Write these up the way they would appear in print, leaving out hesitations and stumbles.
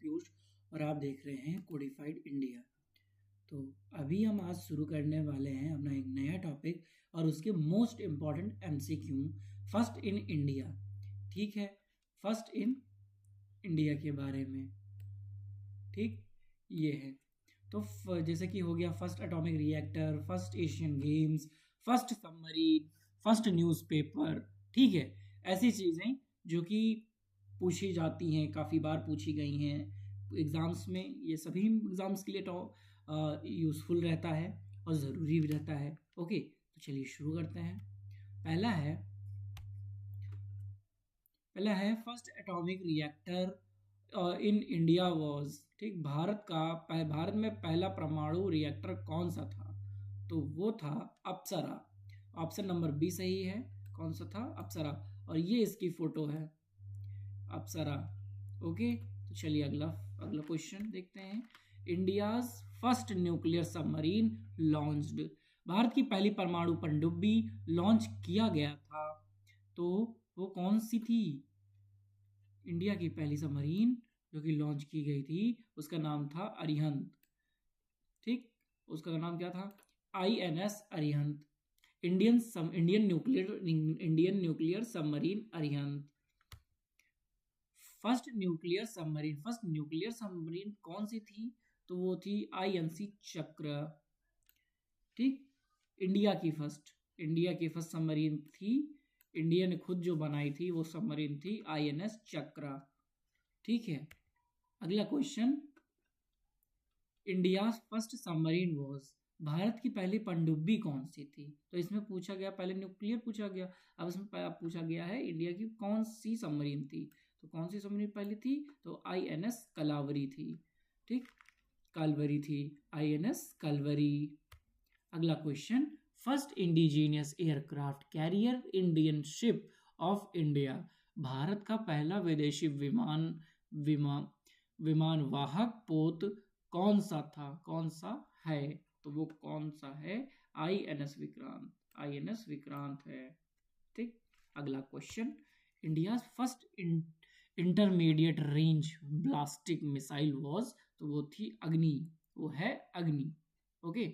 पीयूष और आप देख रहे हैं कोडिफाइड इंडिया। तो अभी हम आज शुरू करने वाले हैं अपना एक नया टॉपिक और उसके most important MCQ first in India. ठीक है, फर्स्ट इन इंडिया के बारे में। ठीक, ये है। तो जैसे कि हो गया first atomic reactor, first Asian games, first submarine, first newspaper. ठीक है, ऐसी चीज़ें जो कि पूछी जाती हैं, काफ़ी बार पूछी गई हैं एग्ज़ाम्स में। ये सभी एग्ज़ाम्स के लिए यूज़फुल रहता है और ज़रूरी भी रहता है। ओके, तो चलिए शुरू करते हैं। पहला है first atomic reactor in India was. ठीक, भारत में पहला परमाणु रिएक्टर कौन सा था? तो वो था अप्सरा। ऑप्शन नंबर बी सही है। कौन सा था? अप्सरा। और ये इसकी फोटो है, अप्सरा। ओके, तो चलिए अगला क्वेश्चन देखते हैं। India's first nuclear submarine launched. Bharat की पहली परमाणु पनडुब्बी लॉन्च किया गया था, तो वो कौन सी थी? इंडिया की पहली सबमरीन जो कि लॉन्च की गई थी उसका नाम था अरिहंत। ठीक, उसका नाम क्या था? INS Arihant. Indian nuclear submarine Arihant. First nuclear submarine कौन सी थी? तो वो थी INC चक्र। ठीक, इंडिया की फर्स्ट सबमरीन थी, इंडिया ने खुद जो बनाई थी वो सबमरीन थी INS चक्र। ठीक है, अगला question. India first submarine was. भारत की पहली पनडुब्बी कौन सी थी? तो इसमें पूछा गया, पहले न्यूक्लियर पूछा गया, अब इसमें पूछा गया है इंडिया की कौन सी सबमरीन थी। तो कौन सी सबमरीन पहली थी? तो INS कलावरी थी। ठीक, कलवरी थी, INS कलवरी। अगला question. First indigenous aircraft carrier Indian ship of India. Bharat का पहला विदेशी विमान वाहक पोत कौन सा था? कौन सा है? तो वो कौन सा है? INS विक्रांत है। ठीक, अगला question. India first intermediate range ballistic missile was. तो वो थी अग्नि, वो है अग्नि। ओके,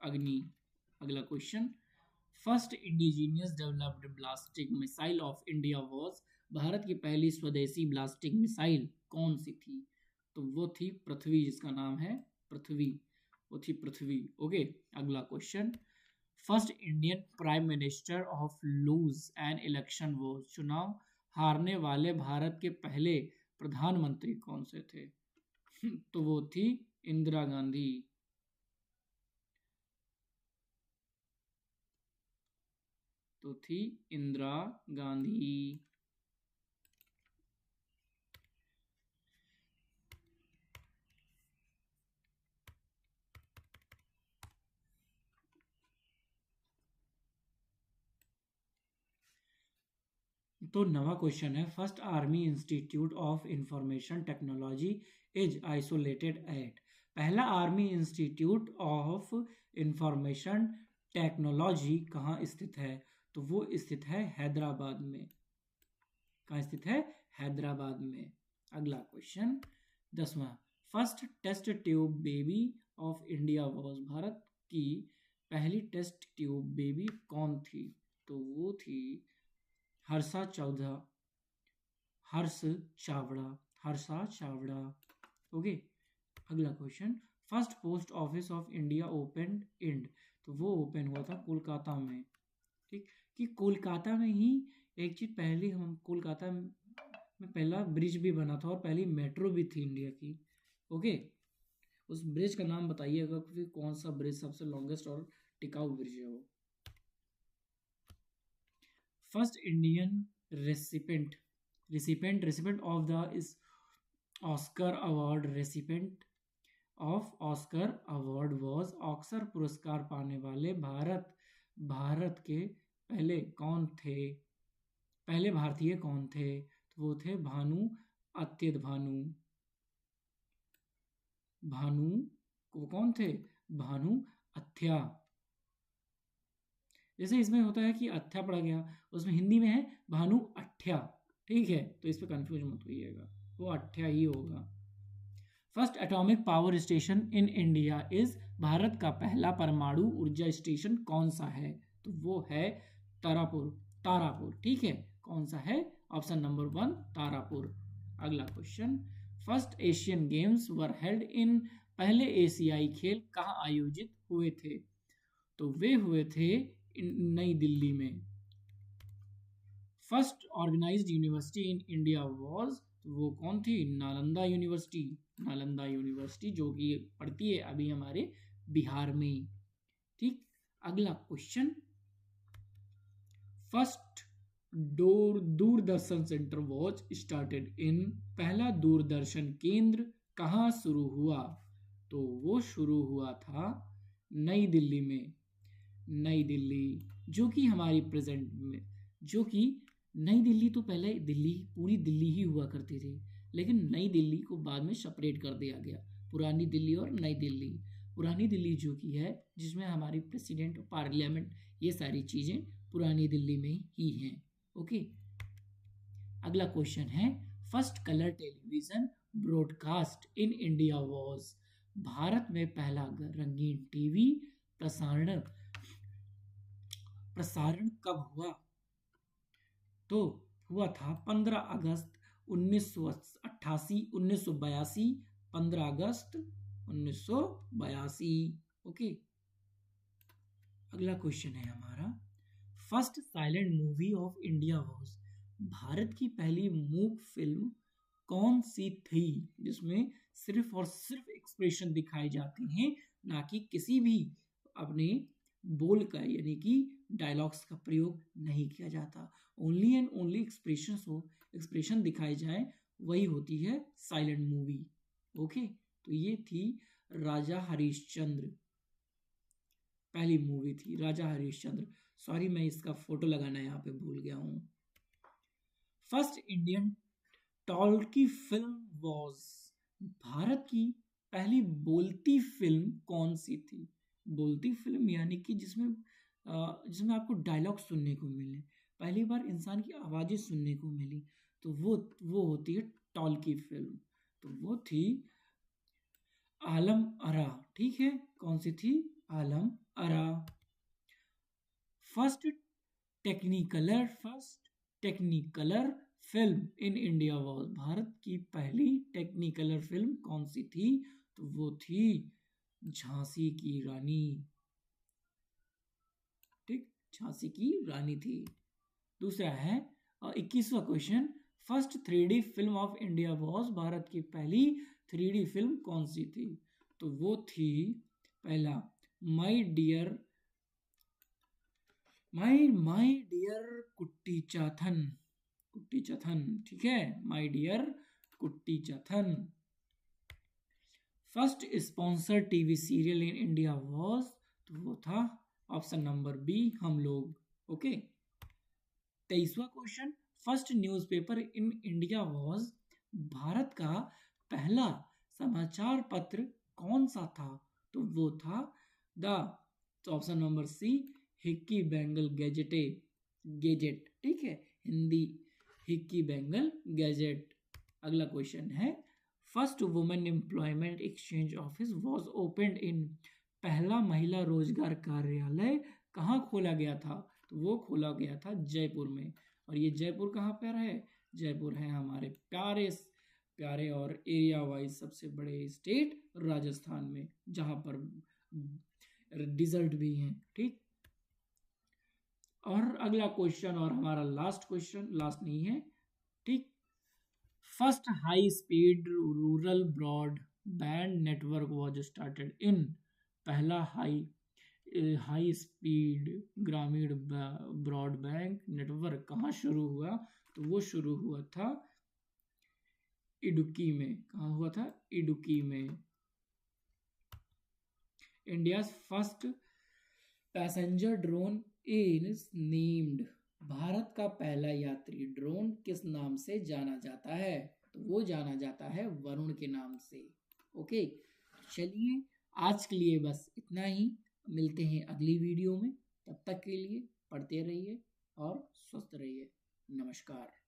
अग्नि। अगला question. First indigenous developed ballistic missile of India was. भारत की पहली स्वदेशी ब्लास्टिक मिसाइल कौन सी थी? तो वो थी पृथ्वी, जिसका नाम है पृथ्वी, वो थी पृथ्वी। ओके, अगला question. First Indian prime minister of lose an election was. चुनाव हारने वाले भारत के पहले प्रधानमंत्री कौन से थे? तो वो थी इंदिरा गांधी। तो थी इंदिरा गांधी। तो नवा क्वेश्चन है। First army institute of information technology is isolated at. पहला army institute of information technology कहाँ स्थित है? तो वो स्थित है हैदराबाद में। कहाँ स्थित है? हैदराबाद में। अगला क्वेश्चन 10वां। First test tube baby of India was. भारत की पहली टेस्ट ट्यूब बेबी कौन थी? तो वो थी हर्षा चावड़ा। ओके, अगला question. First post office of India open in. तो वो ओपन हुआ था कोलकाता में। ठीक, कि कोलकाता में ही एक चीज पहली, हम कोलकाता में पहला ब्रिज भी बना था और पहली मेट्रो भी थी इंडिया की। ओके, उस ब्रिज का नाम बताइएगा कि कौन सा ब्रिज सबसे लॉन्गेस्ट और टिकाऊ ब्रिज है वो। First Indian recipient of the is Oscar award recipient of Oscar award was। Oscar पुरस्कार पाने वाले भारत के पहले भारतीय कौन थे? तो वो थे वो कौन थे? भानु अथ्या। जैसे इसमें होता है कि अथ्या पढ़ा गया, उसमें हिंदी में है भानु अठ्या, ठीक है, तो इस पर कंफ्यूज मत होइएगा, वो अठ्या ही होगा। First atomic power station in India is, Bharat का पहला परमाणु ऊर्जा स्टेशन कौन सा है? तो वो है तारापुर, तारापुर, ठीक है, कौन सा है? Option number 1 Tarapur. अगला question, first Asian games were held in, पहले एशियाई खेल कहाँ आयोजित हुए थे? तो वे हुए थे नई दिल्ली में। First organised university in India was, तो वो कौन थी? नालंदा यूनिवर्सिटी, नालंदा यूनिवर्सिटी जो कि पढ़ती है अभी हमारे बिहार में, ठीक। अगला question, first Doordarshan centre was started in, पहला दूरदर्शन केंद्र कहाँ शुरू हुआ? तो वो शुरू हुआ था नई दिल्ली में, नई दिल्ली, जो कि हमारी प्रेजेंट में, जो कि नई दिल्ली तो पहले दिल्ली, पूरी दिल्ली ही हुआ करती थी, लेकिन नई दिल्ली को बाद में सेपरेट कर दिया गया, पुरानी दिल्ली और नई दिल्ली। पुरानी दिल्ली जो कि है, जिसमें हमारी प्रेसिडेंट, पार्लियामेंट, ये सारी चीज़ें पुरानी दिल्ली में ही हैं। ओके, अगला क्वेश्चन है, first colour television broadcast in India was, Bharat में पहला रंगीन टीवी प्रसारण प्रसारण कब हुआ? तो हुआ था 15 अगस्त 1988, 1982, 15 अगस्त 1982। ओके, अगला क्वेश्चन है हमारा, first silent movie of India was, भारत की पहली मूक फिल्म कौन सी थी जिसमें सिर्फ और सिर्फ एक्सप्रेशन दिखाए जाते हैं, ना कि किसी भी अपने बोल का यानी कि डायलॉग्स का प्रयोग नहीं किया जाता, ओनली एंड ओनली एक्सप्रेशन हो, एक्सप्रेशन दिखाए जाए, वही होती है साइलेंट मूवी। ओके, तो ये थी राजा हरिश्चंद्र, पहली मूवी थी राजा हरिश्चंद्र। सॉरी, मैं इसका फोटो लगाना यहाँ पे भूल गया हूँ। First Indian talkie film was, भारत की पहली बोलती फिल्म कौन सी थी? बोलती फिल्म यानी कि जिसमें आपको डायलॉग सुनने को मिले, पहली बार इंसान की आवाज़ें सुनने को मिली, तो वो होती है टॉल्की फिल्म, तो वो थी आलम आरा, ठीक है, कौन सी थी? Alam Ara. First technicolor film in India was, भारत की पहली टेक्निकलर फिल्म कौन सी थी? तो वो थी झांसी की रानी, ठीक, झांसी की रानी थी। दूसरा है 21वां question, first 3D film of India was, भारत की पहली 3D फिल्म कौन सी थी? तो वो थी पहला माई डियर कुट्टी चाथन, कुट्टी चाथन, ठीक है, my dear Kutty Chathan. First sponsor TV serial in India was, तो वो था option number B, Hum Log. Okay, 23वां question, first newspaper in India was, Bharat का पहला समाचार पत्र कौन सा था? तो वो था option number C, Hicky Bengal gazette, ठीक है, हिंदी हिक्की बेंगल गैजेट। अगला क्वेश्चन है, first women employment exchange office was opened in, पहला महिला रोजगार कार्यालय कहाँ खोला गया था? तो वो खोला गया था जयपुर में, और ये जयपुर कहाँ पर है? जयपुर है हमारे प्यारे और एरिया वाइज सबसे बड़े स्टेट राजस्थान में, जहाँ पर डिजर्ट भी हैं, ठीक। और अगला क्वेश्चन और हमारा लास्ट क्वेश्चन, लास्ट नहीं है, ठीक, first high speed rural broadband network was started in, पहला हाई स्पीड ग्रामीण ब्रॉडबैंड नेटवर्क कहाँ शुरू हुआ? तो वो शुरू हुआ था इडुक्की में। कहाँ हुआ था? इडुक्की में। India first passenger drone is named, Bharat का पहला यात्री ड्रोन किस नाम से जाना जाता है? तो वो जाना जाता है वरुण के नाम से। ओके, चलिए आज के लिए बस इतना ही, मिलते हैं अगली वीडियो में, तब तक के लिए पढ़ते रहिए। और स्वस्थ रहिए। नमस्कार।